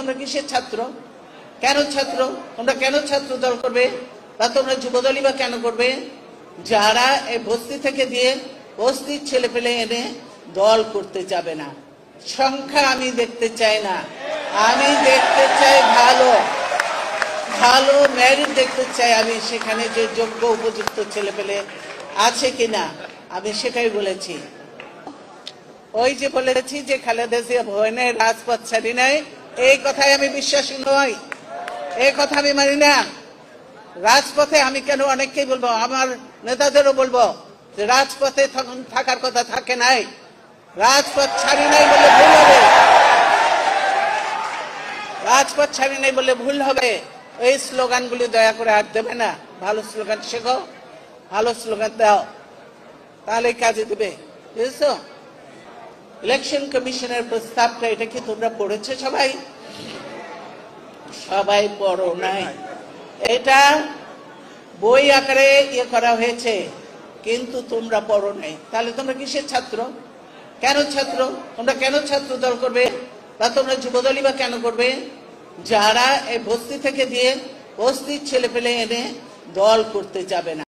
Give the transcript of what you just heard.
তোমরা কিসের ছাত্র? কেন ছাত্র? তোমরা কেন ছাত্র দল করবে? বা তোমরা যুবদলই বা কেন করবে? যারা এই বস্তি থেকে দিয়ে বস্তির ছেলে পেলে এনে দল করতে যাবে না। সংখ্যা আমি দেখতে চাই না, আমি দেখতে চাই ভালো ভালো মেরিট দেখতে চাই। আমি সেখানে যে যোগ্য উপযুক্ত ছেলে পেলে আছে কিনা আমি সেটাই বলেছি। ওই যে বলেছি যে খালেদা জিয়া ভবনের রাজপথ ছাড়ি নাই, এই কথায় আমি বিশ্বাসী নই, এই কথা আমি মানি না। রাজপথে আমি কেন অনেককেই বলবো, আমার নেতাদেরও বলবো যে রাজপথে তখন থাকার কথা থাকে নাই, রাজপথ ছাড়ি নাই বলে ভুল হবে, রাজপথ ছাড়ি নাই বলে ভুল হবে। এই স্লোগানগুলি দয়া করে আর দেবে না। ভালো স্লোগান শেখো, ভালো স্লোগান দাও, তাহলে কাজে দেবে। বুঝেছো? ইলেকশন কমিশনের প্রস্তাবটা এটা কি তোমরা পড়েছো? সবাই সবাই পড়ো নাই। এটা বই আকারে ইয়ে করা হয়েছে, কিন্তু তোমরা পড়ো নাই। তাহলে তোমরা কিসের ছাত্র? কেন ছাত্র? তোমরা কেন ছাত্র দল করবে? বা তোমরা যুবদলই বা কেন করবে? যারা এই বস্তি থেকে দিয়ে বস্তির ছেলে পেলে এনে দল করতে যাবে না।